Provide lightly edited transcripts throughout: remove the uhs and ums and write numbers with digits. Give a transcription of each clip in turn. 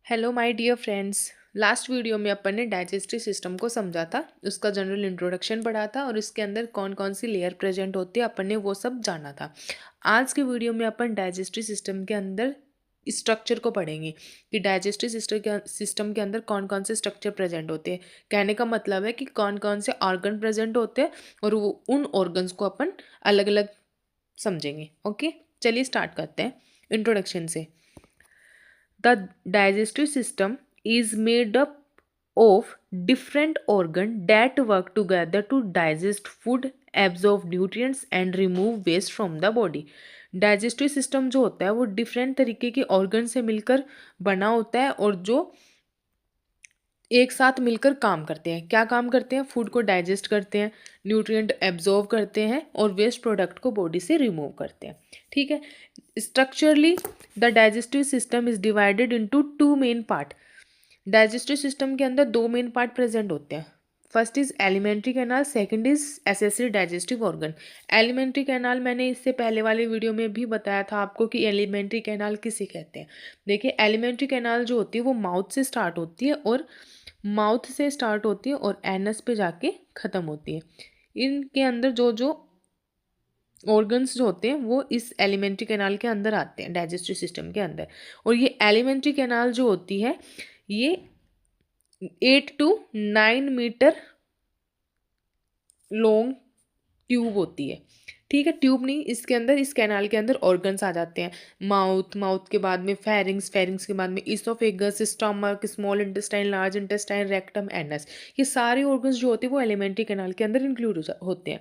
Hello my dear friends. Last video में अपन ने डाइजेस्टिव सिस्टम को समझा था, उसका जनरल इंट्रोडक्शन पढ़ा था और इसके अंदर कौन कौन सी लेयर प्रेजेंट होती है अपन ने वो सब जाना था। आज के वीडियो में अपन डाइजेस्टिव सिस्टम के अंदर स्ट्रक्चर को पढ़ेंगे कि डाइजेस्टिव सिस्टम के अंदर कौन कौन से स्ट्रक्चर प्रेजेंट होते हैं। कहने का मतलब है कि कौन कौन से ऑर्गन प्रेजेंट होते हैं और वो उन ऑर्गन्स को अपन अलग अलग समझेंगे। ओके, चलिए स्टार्ट करते हैं इंट्रोडक्शन से। The digestive system is made up of different organs that work together to digest food, absorb nutrients and remove waste from the body. Digestive system जो होता है वो डिफरेंट तरीके के ऑर्गन से मिलकर बना होता है और जो एक साथ मिलकर काम करते हैं। क्या काम करते हैं? फूड को डाइजेस्ट करते हैं, न्यूट्रिएंट एब्जॉर्व करते हैं और वेस्ट प्रोडक्ट को बॉडी से रिमूव करते हैं। ठीक है। Structurally the digestive system is divided into two main part. Digestive system के अंदर दो मेन पार्ट प्रेजेंट होते हैं। First is alimentary canal, second is accessory digestive organ. Alimentary canal मैंने इससे पहले वाले वीडियो में भी बताया था आपको कि एलिमेंट्री कैनाल किसे कहते हैं। देखिए, एलिमेंट्री कैनाल जो होती है वो माउथ से स्टार्ट होती है और एनस पे जाके ख़त्म होती है। इनके अंदर जो जो ऑर्गन्स जो होते हैं वो इस एलिमेंट्री कैनाल के अंदर आते हैं, डाइजेस्टिव सिस्टम के अंदर। और ये एलिमेंट्री कैनाल जो होती है ये 8 to 9 मीटर लॉन्ग ट्यूब होती है। ठीक है, ट्यूब नहीं, इसके अंदर इस कैनाल के अंदर ऑर्गन्स आ जाते हैं। माउथ के बाद में फेरिंग्स के बाद में oesophagus, stomach, small intestine, large intestine, rectum, anus. ये सारे ऑर्गन्स जो होते हैं वो एलिमेंट्री कैनाल के अंदर इंक्लूड होते हैं।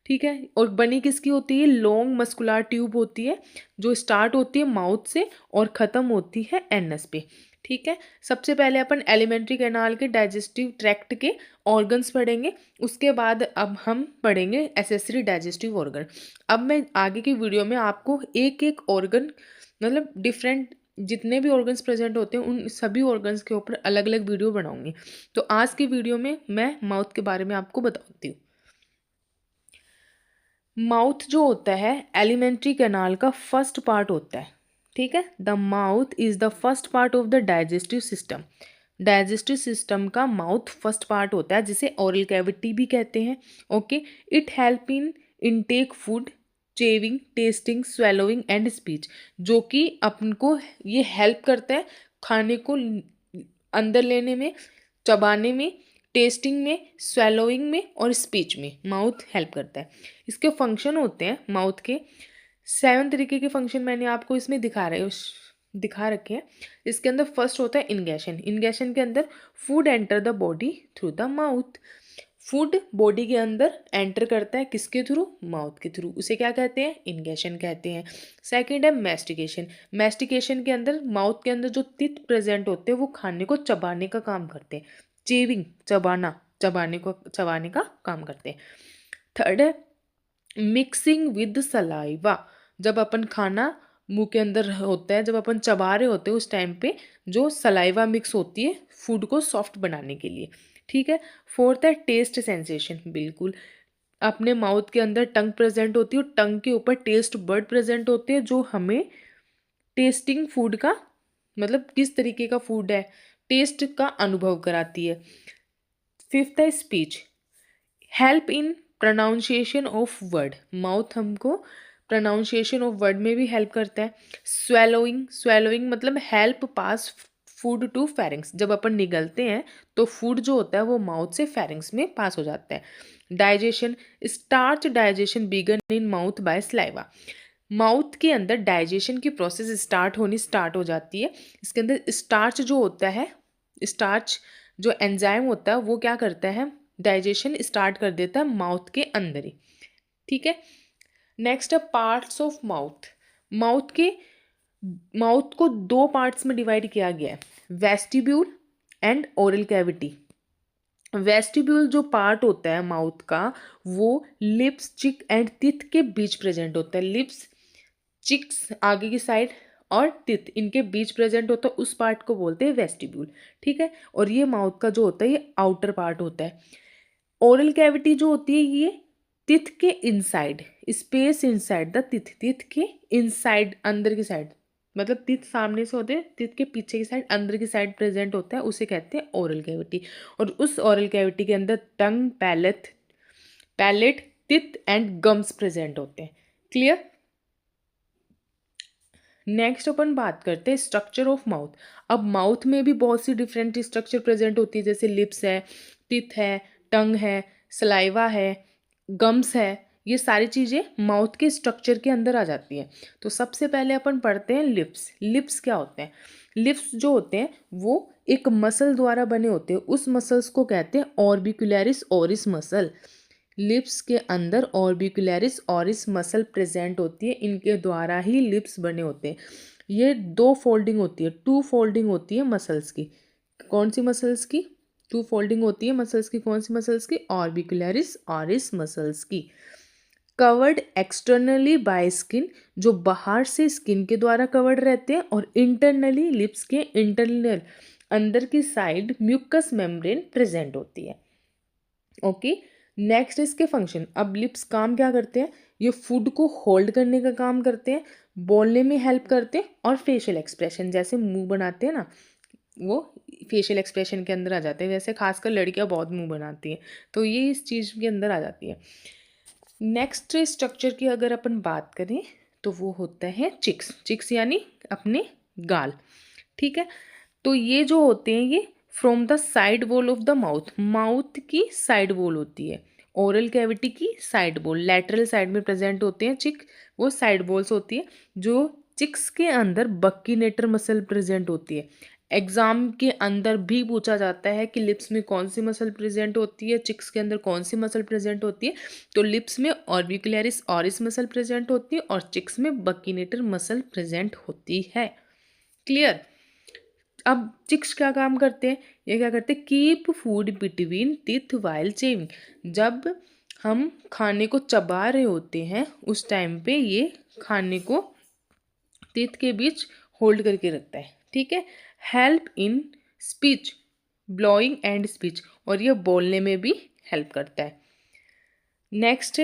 ठीक है, और बनी किसकी होती है? लॉन्ग मस्कुलर ट्यूब होती है जो स्टार्ट होती है माउथ से और ख़त्म होती है एनस पे। ठीक है, सबसे पहले अपन एलिमेंट्री कैनाल के डाइजेस्टिव ट्रैक्ट के ऑर्गन्स पढ़ेंगे, उसके बाद अब हम पढ़ेंगे एसेसरी डाइजेस्टिव ऑर्गन। अब मैं आगे की वीडियो में आपको एक एक ऑर्गन मतलब डिफरेंट जितने भी ऑर्गन्स प्रेजेंट होते हैं उन सभी ऑर्गन्स के ऊपर अलग अलग वीडियो बनाऊंगी। तो आज की वीडियो में मैं माउथ के बारे में आपको बताती हूँ। माउथ जो होता है एलिमेंट्री कैनाल का फर्स्ट पार्ट होता है। ठीक है, the mouth is the first part of the digestive system. Digestive system का माउथ फर्स्ट पार्ट होता है जिसे ओरल कैविटी भी कहते हैं। Okay, it help in intake food, chewing, testing, swallowing and speech. जो कि अपन को ये हेल्प करता है खाने को अंदर लेने में, चबाने में, टेस्टिंग में, स्वेलोइंग में और स्पीच में माउथ हेल्प करता है। इसके फंक्शन होते हैं माउथ के 7 तरीके के फंक्शन मैंने आपको इसमें दिखा रखे हैं। इसके अंदर फर्स्ट होता है इंगेशन। इंगेशन के अंदर food enter the body through the mouth. Food body के अंदर एंटर करता है किसके थ्रू? माउथ के थ्रू। उसे क्या कहते हैं? इंगेशन कहते हैं। सेकंड है मैस्टिकेशन। मैस्टिकेशन के अंदर माउथ के अंदर जो टीथ प्रेजेंट होते हैं वो खाने को चबाने का काम करते हैं। चेविंग, चबाने का काम करते हैं। थर्ड है मिक्सिंग विद सलाइवा। जब अपन खाना मुंह के अंदर होता है, जब अपन चबा रहे होते हैं उस टाइम पे जो सलाइवा मिक्स होती है फूड को सॉफ्ट बनाने के लिए। ठीक है। फोर्थ है टेस्ट सेंसेशन। बिल्कुल, अपने माउथ के अंदर टंग प्रेजेंट होती है और टंग के ऊपर टेस्ट बर्ड प्रेजेंट होते हैं जो हमें टेस्टिंग फूड का मतलब किस तरीके का फूड है टेस्ट का अनुभव कराती है। फिफ्थ है speech. Help in pronunciation of word. Mouth हमको प्रोनाउंसिएशन ऑफ वर्ड में भी हेल्प करता है। स्वेलोइंग मतलब help pass food to pharynx. जब अपन निगलते हैं तो फूड जो होता है वो माउथ से फेरिंग्स में पास हो जाता है। Digestion, starch digestion begin in mouth by saliva. Mouth के अंदर डाइजेशन की प्रोसेस स्टार्ट हो जाती है। इसके अंदर स्टार्च जो होता है, स्टार्च जो एंजाइम होता है वो क्या करता है? डाइजेशन स्टार्ट कर देता है माउथ के अंदर ही। ठीक है। नेक्स्ट है पार्ट्स ऑफ माउथ। माउथ को दो पार्ट्स में डिवाइड किया गया है, vestibule and oral cavity. Vestibule जो पार्ट होता है माउथ का वो लिप्स, चिक एंड टीथ के बीच प्रेजेंट होता है। लिप्स, चिक्स आगे की साइड और टीथ इनके बीच प्रेजेंट होता है, उस पार्ट को बोलते हैं वेस्टिब्यूल। ठीक है, और ये माउथ का जो होता है ये आउटर पार्ट होता है। ओरल कैविटी जो होती है ये टीथ के inside, space inside the teeth, teeth के इनसाइड अंदर की साइड मतलब टीथ सामने से होते हैं, टीथ के पीछे की साइड, अंदर की साइड प्रेजेंट होता है, उसे कहते हैं ओरल कैविटी। और उस ओरल कैविटी के अंदर tongue, palate, teeth and gums present होते हैं। क्लियर। नेक्स्ट अपन बात करते हैं स्ट्रक्चर ऑफ माउथ। अब माउथ में भी बहुत सी डिफरेंट स्ट्रक्चर प्रेजेंट होती है, जैसे लिप्स है, टीथ है, टंग है, सलाइवा है, गम्स है। ये सारी चीज़ें माउथ के स्ट्रक्चर के अंदर आ जाती हैं। तो सबसे पहले अपन पढ़ते हैं लिप्स। लिप्स क्या होते हैं? लिप्स जो होते हैं वो एक मसल द्वारा बने होते हैं, उस मसल्स को कहते हैं ऑर्बिकुलरिस ओरिस मसल। लिप्स के अंदर ऑर्बिकुलरिस ओरिस मसल प्रेजेंट होती है, इनके द्वारा ही लिप्स बने होते हैं। ये दो फोल्डिंग होती है, टू फोल्डिंग होती है मसल्स की। कौन सी मसल्स की? टू फोल्डिंग होती है मसल्स की। कौन सी मसल्स की? ऑर्बिकुलरिस ओरिस मसल्स की। कवर्ड एक्सटर्नली बाय स्किन, जो बाहर से स्किन के द्वारा कवर्ड रहते हैं, और इंटरनली लिप्स के इंटरनल अंदर की साइड म्यूकस मेम्ब्रेन प्रेजेंट होती है। ओके। नेक्स्ट इसके फंक्शन। अब लिप्स काम क्या करते हैं? ये फूड को होल्ड करने का काम करते हैं, बोलने में हेल्प करते हैं, और फेशियल एक्सप्रेशन, जैसे मुंह बनाते हैं ना, वो फेशियल एक्सप्रेशन के अंदर आ जाते हैं। वैसे खासकर लड़कियां बहुत मुंह बनाती हैं, तो ये इस चीज़ के अंदर आ जाती है। नेक्स्ट स्ट्रक्चर की अगर अपन बात करें तो वो होता है चिक्स। चिक्स यानी अपने गाल। ठीक है। तो ये जो होते हैं ये from the side wall of the mouth, mouth की साइड वॉल होती है, ओरल कैविटी की साइड वॉल, लैटरल साइड में प्रेजेंट होते हैं चिक, वो साइड वॉल्स होती है। जो चिक्स के अंदर बक्कीनेटर मसल प्रेजेंट होती है। एग्जाम के अंदर भी पूछा जाता है कि लिप्स में कौन सी मसल प्रेजेंट होती है, चिक्स के अंदर कौन सी मसल प्रेजेंट होती है। तो लिप्स में ऑर्बिकुलरिस ओरिस मसल प्रेजेंट होती है, और चिक्स में बक्कीनेटर मसल प्रेजेंट होती है। क्लियर। अब चिक्स क्या काम करते हैं? ये क्या करते हैं? Keep food between teeth while chewing. जब हम खाने को चबा रहे होते हैं उस टाइम पे ये खाने को टीथ के बीच होल्ड करके रखता है। ठीक है। Help in speech, blowing and speech, और ये बोलने में भी हेल्प करता है। नेक्स्ट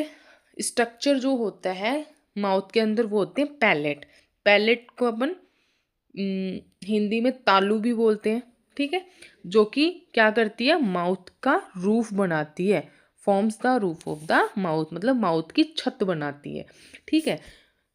स्ट्रक्चर जो होता है माउथ के अंदर वो होते हैं पैलेट। पैलेट को अपन हिंदी में तालू भी बोलते हैं। ठीक है। जो कि क्या करती है? माउथ का रूफ बनाती है, forms the roof of the mouth, मतलब माउथ की छत बनाती है। ठीक है।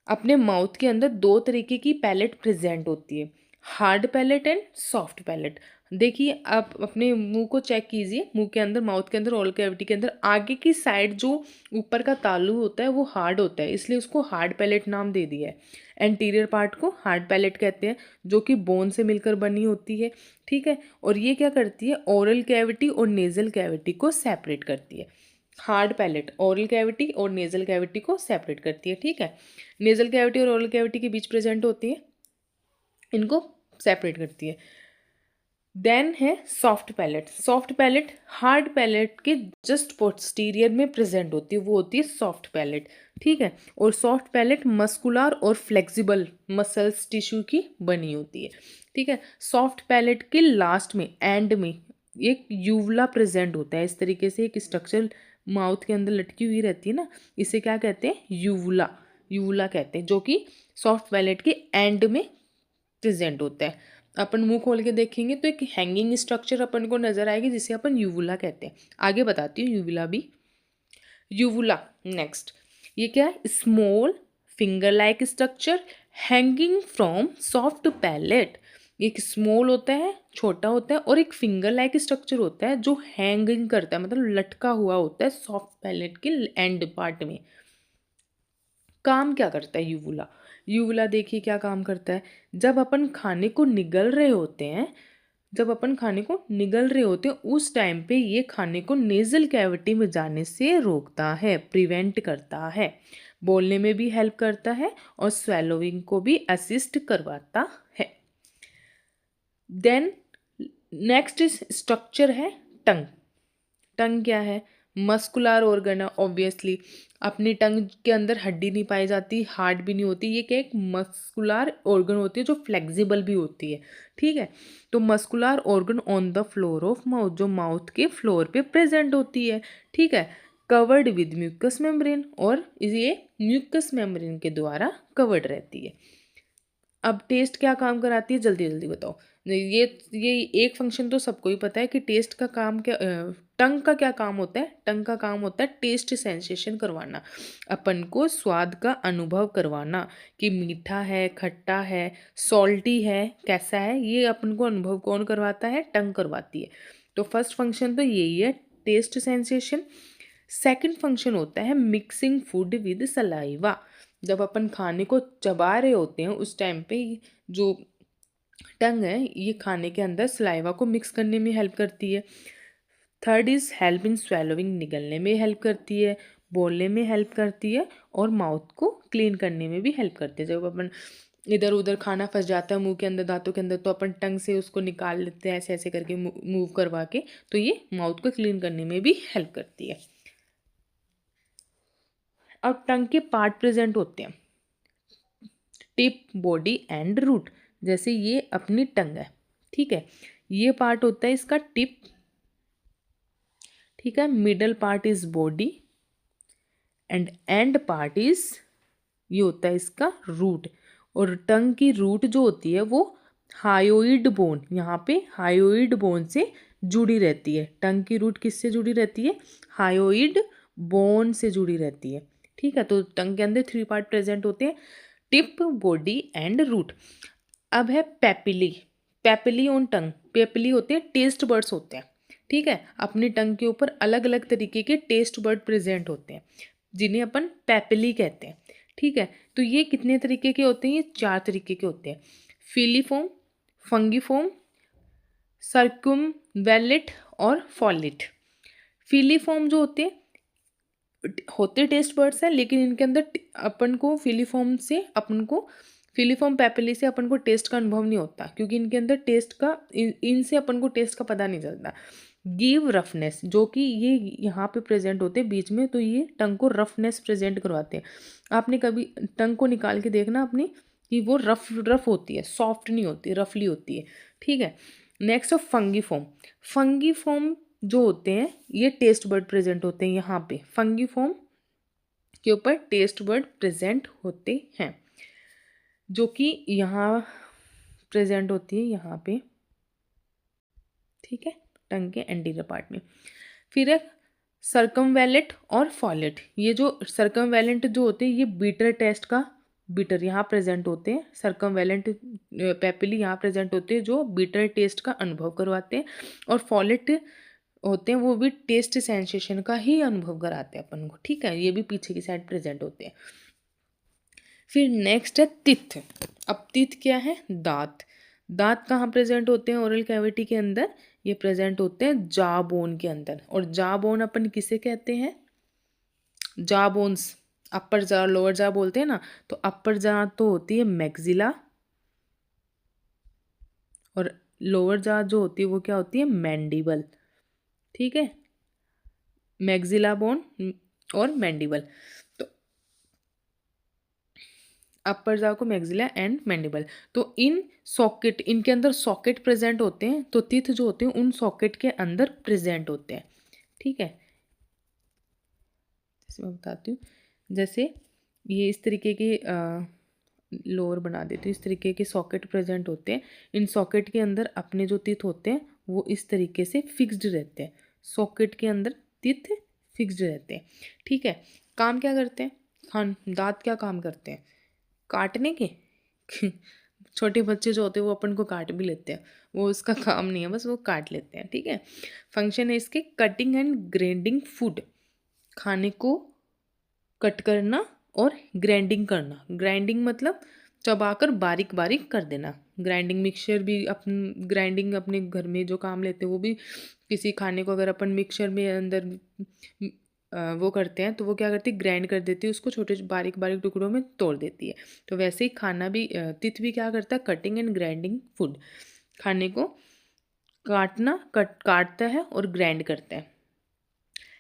अपने माउथ के अंदर दो तरीके की पैलेट प्रेजेंट होती है, hard palate and soft palate. देखिए आप अपने मुंह को चेक कीजिए, मुंह के अंदर, माउथ के अंदर, ओरल कैविटी के अंदर आगे की साइड जो ऊपर का तालू होता है वो हार्ड होता है, इसलिए उसको हार्ड पैलेट नाम दे दिया है। एंटीरियर पार्ट को हार्ड पैलेट कहते हैं, जो कि बोन से मिलकर बनी होती है। ठीक है। और ये क्या करती है? ओरल कैविटी और नेजल कैविटी को सेपरेट करती है। हार्ड पैलेट ओरल कैविटी और नेजल कैविटी को सेपरेट करती है। ठीक है। नेजल कैविटी और ओरल कैविटी के बीच प्रेजेंट होती है, इनको सेपरेट करती है। देन है soft palate. Soft palate hard palate के जस्ट पोस्टीरियर में प्रेजेंट होती है, वो होती है सॉफ्ट पैलेट। ठीक है। और सॉफ्ट पैलेट मस्कुलर और फ्लेक्सिबल मसल्स टिश्यू की बनी होती है। ठीक है। सॉफ्ट पैलेट के लास्ट में, एंड में, एक यूवला प्रेजेंट होता है। इस तरीके से एक स्ट्रक्चर माउथ के अंदर लटकी हुई रहती है ना, इसे क्या कहते हैं? यूवला। यूवला कहते हैं, जो कि सॉफ्ट पैलेट के एंड में प्रेजेंट होता है। अपन मुंह खोल के देखेंगे तो एक हैंगिंग स्ट्रक्चर अपन को नजर आएगी, जिसे अपन यूवुला कहते हैं। आगे बताती हूँ यूवुला भी। यूवुला नेक्स्ट, ये क्या है? Small finger like structure hanging from soft palate. एक स्मॉल होता है, छोटा होता है, और एक फिंगर लाइक स्ट्रक्चर होता है जो हैंगिंग करता है, मतलब लटका हुआ होता है सॉफ्ट पैलेट के एंड पार्ट में। काम क्या करता है यूवुला? यूवुला देखिए क्या काम करता है। जब अपन खाने को निगल रहे होते हैं, जब अपन खाने को निगल रहे होते हैं उस टाइम पे ये खाने को नेजल कैविटी में जाने से रोकता है, प्रिवेंट करता है, बोलने में भी हेल्प करता है, और स्वेलोइंग को भी असिस्ट करवाता है। देन नेक्स्ट स्ट्रक्चर है टंग। टंग क्या है? मस्कुलर ऑर्गन है ऑब्वियसली। अपनी टंग के अंदर हड्डी नहीं पाई जाती, हार्ड भी नहीं होती, ये क्या एक मस्कुलर ऑर्गन होती है जो फ्लेक्सिबल भी होती है। ठीक है। तो muscular organ on the floor of mouth, जो माउथ के फ्लोर पे प्रेजेंट होती है। ठीक है। कवर्ड विद म्यूकस मेम्ब्रेन, और ये म्यूकस मेम्ब्रेन के द्वारा कवर्ड रहती है। अब टेस्ट क्या काम कराती है, जल्दी जल्दी बताओ। ये एक फंक्शन तो सबको ही पता है कि टेस्ट का काम क्या, टंग का क्या काम होता है। टंग का काम होता है टेस्ट सेंसेशन करवाना, अपन को स्वाद का अनुभव करवाना कि मीठा है, खट्टा है, सॉल्टी है, कैसा है, ये अपन को अनुभव कौन करवाता है, टंग करवाती है। तो फर्स्ट फंक्शन तो यही है, टेस्ट सेंसेशन। सेकंड फंक्शन होता है मिक्सिंग फूड विद सलाइवा। जब अपन खाने को चबा रहे होते हैं उस टाइम पे जो टंग है ये खाने के अंदर सलाइवा को मिक्स करने में हेल्प करती है। Third is help in swallowing, निगलने में हेल्प करती है, बोलने में हेल्प करती है, और माउथ को क्लीन करने में भी हेल्प करती है। जब अपन इधर उधर खाना फंस जाता है मुंह के अंदर, दांतों के अंदर, तो अपन टंग से उसको निकाल लेते हैं ऐसे ऐसे करके मूव करवा के, तो ये माउथ को क्लीन करने में भी हेल्प करती है। अब टंग के पार्ट प्रेजेंट होते हैं, टिप, बॉडी एंड रूट। जैसे ये अपनी टंग है, ठीक है, ये पार्ट होता है इसका टिप, ठीक है, middle part is body and part is, ये होता है इसका रूट। और टंग की रूट जो होती है वो हायोइड बोन, यहाँ पे हायोइड बोन से जुड़ी रहती है। टंग की रूट किससे जुड़ी रहती है, हायोइड बोन से जुड़ी रहती है, ठीक है। तो टंग के अंदर 3 पार्ट प्रेजेंट होते हैं, टिप, बॉडी एंड रूट। अब है papillae, papillae on tongue. Papillae होते हैं टेस्ट बर्ड्स होते हैं, ठीक है, अपनी टंग के ऊपर अलग अलग तरीके के टेस्ट बर्ड प्रेजेंट होते हैं जिन्हें अपन पेपिली कहते हैं, ठीक है। तो ये कितने तरीके के होते हैं, ये 4 तरीके के होते हैं, फिलीफॉर्म, फंगीफॉर्म, सर्कुमवेलिट और फॉलिट। फिलीफॉर्म जो होते टेस्ट बर्ड्स हैं, लेकिन इनके अंदर अपन को फिलीफॉर्म पेपिली से अपन को टेस्ट का अनुभव नहीं होता, क्योंकि इनके अंदर टेस्ट का इनसे अपन को टेस्ट का पता नहीं चलता। गिव रफनेस, जो कि ये यहाँ पे प्रेजेंट होते हैं बीच में, तो ये टंग को रफनेस प्रेजेंट करवाते हैं। आपने कभी टंग को निकाल के देखना अपनी कि वो रफ होती है, सॉफ्ट नहीं होती, रफली होती है, ठीक है। Next of फंगीफॉर्म। फंगीफॉर्म जो होते हैं ये टेस्ट बर्ड प्रेजेंट होते हैं, यहाँ पे फंगीफॉर्म के ऊपर टेस्ट बर्ड प्रेजेंट होते हैं, जो कि यहाँ प्रेजेंट होती है यहाँ पे, ठीक है, टंग के एंटीरियर पार्ट में। फिर है सर्कमवैलेंट और फॉलेट। ये जो सर्कमवैलेंट जो होते हैं ये बीटर टेस्ट का, बीटर यहाँ प्रेजेंट होते हैं, सर्कमवैलेंट पेपिली यहाँ प्रेजेंट होते हैं जो बीटर टेस्ट का अनुभव करवाते हैं, और फॉलेट होते हैं वो भी टेस्ट सेंसेशन का ही अनुभव कराते हैं अपन को, ठीक है, ये भी पीछे की साइड प्रेजेंट होते हैं। फिर नेक्स्ट है तिथ। अब तिथ क्या है, दांत। दांत कहाँ प्रेजेंट होते हैं ओरल कैविटी के अंदर, ये प्रेजेंट होते हैं जा बोन के अंदर। और जा बोन अपन किसे कहते हैं, जा बोन्स, अपर जा लोअर जा बोलते हैं ना, तो अपर जा तो होती है मैक्सिला, और लोअर जा जो होती है वो क्या होती है, मैंडिबल, ठीक है, मैक्सिला बोन और मैंडिबल। तो अपर जा को मैक्सिला एंड मैंडिबल। तो इन सॉकेट, इनके अंदर सॉकेट प्रेजेंट होते हैं, तो टीथ जो होते हैं उन सॉकेट के अंदर प्रेजेंट होते हैं, ठीक है। जैसे मैं बताती हूँ, जैसे ये इस तरीके के लोअर बना देती हूँ, इस तरीके के सॉकेट प्रेजेंट होते हैं। इन सॉकेट के अंदर अपने जो टीथ होते हैं वो इस तरीके से फिक्स्ड रहते हैं, सॉकेट के अंदर टीथ फिक्स्ड रहते हैं, ठीक है। काम क्या करते हैं, दांत क्या काम करते हैं, काटने के छोटे बच्चे जो होते हैं वो अपन को काट भी लेते हैं, वो उसका काम नहीं है, बस वो काट लेते हैं, ठीक है। फंक्शन है इसके कटिंग एंड ग्राइंडिंग फूड, खाने को कट करना और ग्राइंडिंग करना। ग्राइंडिंग मतलब चबाकर बारीक बारीक कर देना। ग्राइंडिंग मिक्सचर भी ग्राइंडिंग अपने घर में जो काम लेते हैं वो भी, किसी खाने को अगर अपन मिक्सचर में अंदर वो करते हैं तो वो क्या करती है, ग्राइंड कर देती है उसको, छोटे बारीक बारीक टुकड़ों में तोड़ देती है। तो वैसे ही खाना भी, तिथ भी क्या करता है, कटिंग एंड ग्राइंडिंग फूड, खाने को काटता है और ग्राइंड करता है।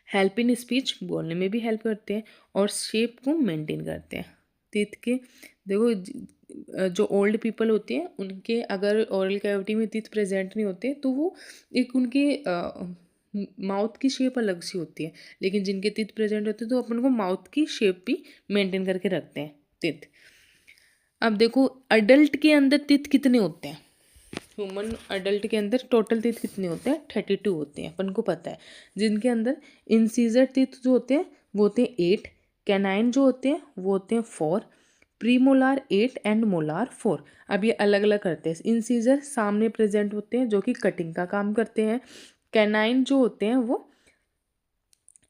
हेल्प इन स्पीच, बोलने में भी हेल्प करते हैं, और शेप को मेंटेन करते हैं। टीथ के देखो जो ओल्ड पीपल होते हैं उनके अगर ओरल कैविटी में टीथ प्रेजेंट नहीं होते तो वो एक उनके माउथ की शेप अलग सी होती है, लेकिन जिनके टीथ प्रेजेंट होते हैं तो अपन को माउथ की शेप भी मेंटेन करके रखते हैं टीथ। अब देखो अडल्ट के अंदर टीथ कितने होते हैं, ह्यूमन अडल्ट के अंदर टोटल टीथ कितने होते हैं, 32 होते हैं, अपन को पता है। जिनके अंदर इंसीजर टीथ जो होते हैं वो होते हैं 8, कैनाइन जो होते हैं वो होते हैं 4, प्रीमोलार 8 एंड मोलार 4। अब ये अलग अलग करते हैं। इंसीजर सामने प्रेजेंट होते हैं जो कि कटिंग का काम करते हैं। कैनाइन जो होते हैं वो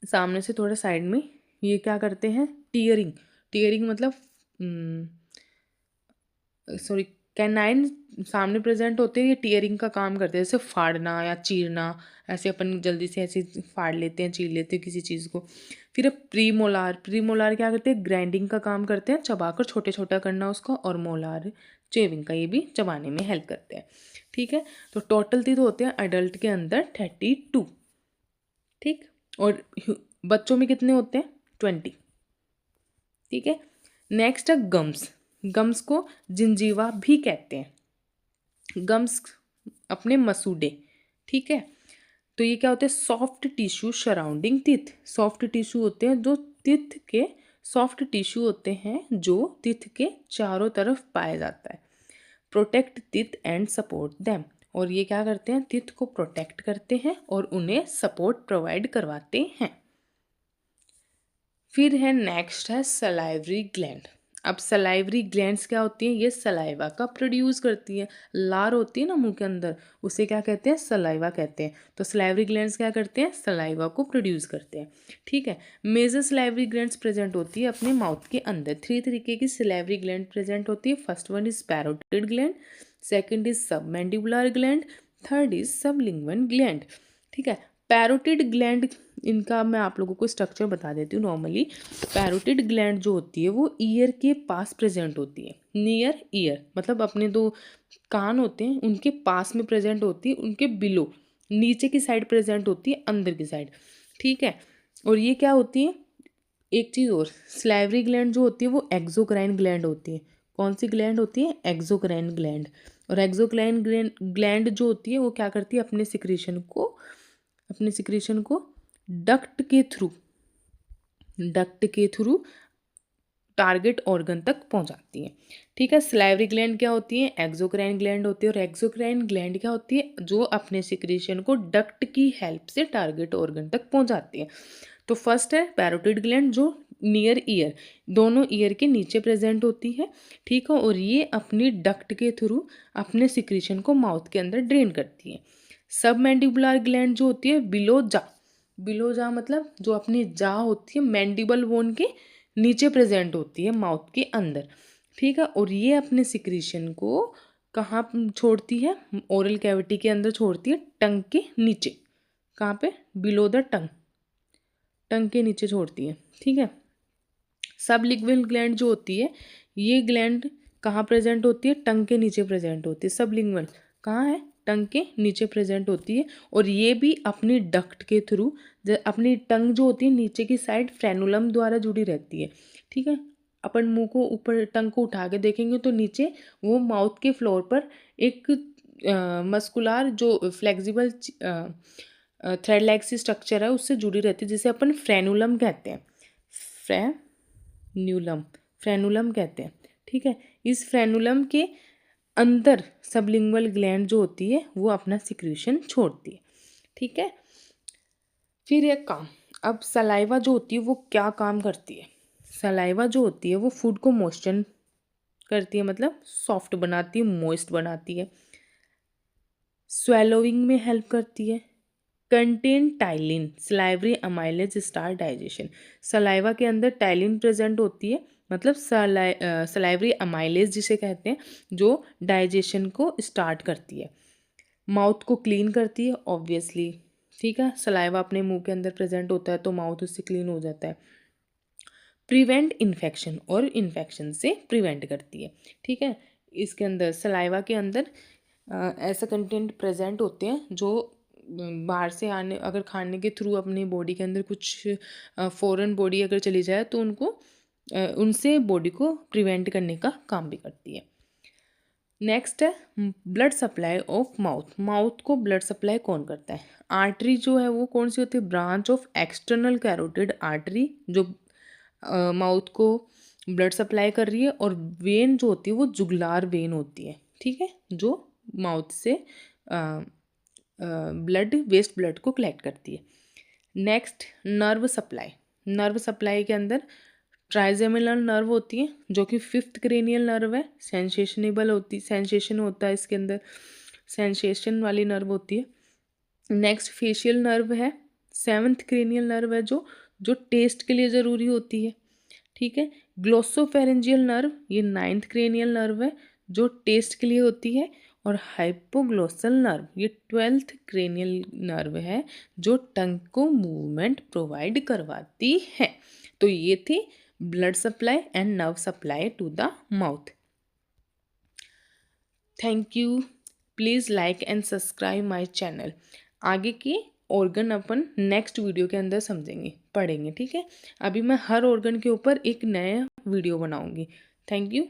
सामने से थोड़ा साइड में, ये क्या करते हैं, टीयरिंग। टीयरिंग मतलब सॉरी, कैनाइन सामने प्रेजेंट होते हैं, ये टीयरिंग का काम करते हैं, जैसे फाड़ना या चीरना। ऐसे अपन जल्दी से ऐसे फाड़ लेते हैं, चीर लेते हैं किसी चीज़ को। फिर अब प्रीमोलार, प्रीमोलार क्या करते हैं, ग्राइंडिंग का काम करते हैं, चबाकर छोटे छोटा करना उसका। और मोलार चेविंग का, ये भी चबाने में हेल्प करते हैं। ठीक है, तो टोटल टीथ होते हैं अडल्ट के अंदर 32। ठीक, और बच्चों में कितने होते हैं, 20। ठीक है, नेक्स्ट है गम्स। गम्स को जिंजीवा भी कहते हैं। गम्स अपने मसूड़े। ठीक है, तो ये क्या होते हैं, soft tissue surrounding teeth. Soft tissue होते हैं जो टीथ के, सॉफ्ट टिश्यू होते हैं जो टीथ के चारों तरफ पाया जाता है। Protect teeth and support them, और ये क्या करते हैं, टीथ को प्रोटेक्ट करते हैं और उन्हें सपोर्ट प्रोवाइड करवाते हैं। फिर है नेक्स्ट है सलाइवरी ग्लैंड। अब सलाइवरी ग्लैंड्स क्या होती हैं, ये सलाइवा का प्रोड्यूस करती है। लार होती है ना मुंह के अंदर, उसे क्या कहते हैं, सलाइवा कहते हैं। तो सलाइवरी ग्लैंड्स क्या करते हैं, सलाइवा को प्रोड्यूस करते हैं। ठीक है, मेजर सलाइवरी ग्लैंड्स प्रेजेंट होती है अपने माउथ के अंदर। 3 तरीके की सलाइवरी ग्लैंड प्रेजेंट होती है। First one is parotid gland, second is submandibular gland, third is sublingual gland. ठीक है, पैरोटिड ग्लैंड, इनका मैं आप लोगों को स्ट्रक्चर बता देती हूँ। नॉर्मली पैरोटिड ग्लैंड जो होती है वो ईयर के पास प्रेजेंट होती है। नियर ईयर मतलब अपने दो कान होते हैं उनके पास में प्रेजेंट होती है, उनके बिलो नीचे की साइड प्रेजेंट होती है, अंदर की साइड। ठीक है, और ये क्या होती है, एक चीज़ और, स्लाइवरी ग्लैंड जो होती है वो एक्सोक्राइन ग्लैंड होती है। कौन सी ग्लैंड होती है, एक्सोक्राइन ग्लैंड। और एक्सोक्राइन ग्लैंड जो होती है वो क्या करती है, अपने सिक्रीशन को डक्ट के थ्रू टारगेट ऑर्गन तक पहुंचाती है। ठीक है, सलाइवरी ग्लैंड क्या होती है, एक्सोक्राइन ग्लैंड होती है। और एक्सोक्राइन ग्लैंड क्या होती है, जो अपने सिक्रीशन को डक्ट की हेल्प से टारगेट ऑर्गन तक पहुंचाती है। तो फर्स्ट है पैरोटिड ग्लैंड जो नियर ईयर, दोनों ईयर के नीचे प्रेजेंट होती है। ठीक है, और ये अपनी डक्ट के थ्रू अपने सिक्रीशन को माउथ के अंदर ड्रेन करती है। सबमैंडिबुलर ग्लैंड जो होती है बिलो जा मतलब जो अपनी जा होती है मैंडिबल बोन के नीचे प्रेजेंट होती है माउथ के अंदर। ठीक है, और ये अपने सिक्रीशन को कहाँ छोड़ती है, ओरल कैविटी के अंदर छोड़ती है, टंग के नीचे। कहाँ पे, बिलो द टंग के नीचे छोड़ती है। ठीक है, सबलिंगुअल ग्लैंड जो होती है, ये ग्लैंड कहाँ प्रेजेंट होती है, टंग के नीचे प्रेजेंट होती है। सबलिंगुअल कहाँ है, टंग के नीचे प्रेजेंट होती है। और ये भी अपनी डक्ट के थ्रू, अपनी टंग जो होती है नीचे की साइड फ्रेनुलम द्वारा जुड़ी रहती है। ठीक है, अपन मुंह को ऊपर, टंग को उठा के देखेंगे तो नीचे वो माउथ के फ्लोर पर एक मस्कुलर जो फ्लेक्सिबल थ्रेड लाइक सी स्ट्रक्चर है उससे जुड़ी रहती है, जिसे अपन फ्रेनुलम कहते हैं। फ्रेनुलम कहते हैं। ठीक है, इस फ्रेनुलम के अंदर सबलिंगुअल ग्लैंड जो होती है वो अपना सिक्रीशन छोड़ती है। ठीक है, फिर एक काम, अब सलाइवा जो होती है वो क्या काम करती है। सलाइवा जो होती है वो फूड को मॉइस्चर करती है, मतलब सॉफ्ट बनाती है, मॉइस्ट बनाती है। स्वेलोइंग में हेल्प करती है। Contain ptyalin, salivary amylase start digestion. Saliva के अंदर टाइलिन प्रेजेंट होती है, मतलब सलाइवरी अमाइलेज जिसे कहते हैं, जो डाइजेशन को स्टार्ट करती है। माउथ को क्लीन करती है ऑब्वियसली। ठीक है, सलाइवा अपने मुंह के अंदर प्रेजेंट होता है तो माउथ उससे क्लीन हो जाता है। प्रिवेंट इन्फेक्शन, और इन्फेक्शन से प्रिवेंट करती है। ठीक है, इसके अंदर सलाइवा के अंदर ऐसा कंटेंट प्रेजेंट होते हैं जो बाहर से आने, अगर खाने के थ्रू अपनी बॉडी के अंदर कुछ फॉरेन बॉडी अगर चली जाए तो उनसे बॉडी को प्रिवेंट करने का काम भी करती है। नेक्स्ट है ब्लड सप्लाई ऑफ माउथ को ब्लड सप्लाई कौन करता है। आर्टरी जो है वो कौन सी होती है, branch of external carotid artery, जो माउथ को ब्लड सप्लाई कर रही है, और वेन जो होती है वो जुगुलार वेन होती है, ठीक है, जो माउथ से ब्लड, वेस्ट ब्लड को कलेक्ट करती है। Next, nerve supply. Nerve supply के अंदर ट्राइजेमिनल नर्व होती है, जो कि 5th क्रेनियल नर्व है, सेंसेशनेबल होती, सेंसेशन होता है इसके अंदर, सेंसेशन वाली नर्व होती है। नेक्स्ट, फेशियल नर्व है, 7th क्रेनियल नर्व है, जो जो टेस्ट के लिए ज़रूरी होती है, ठीक है। ग्लोसोफेरेंजियल नर्व, ये 9th क्रेनियल नर्व है, जो टेस्ट के लिए होती है। और हाइपोग्लोसल नर्व, ये 12th क्रेनियल नर्व है, जो टंग को मूवमेंट प्रोवाइड करवाती है। तो ये थी blood supply and nerve supply to the mouth. Thank you. Please like and subscribe my channel. आगे की ऑर्गन अपन नेक्स्ट वीडियो के अंदर समझेंगे, पढ़ेंगे, ठीक है। अभी मैं हर ऑर्गन के ऊपर एक नया वीडियो बनाऊंगी। Thank you.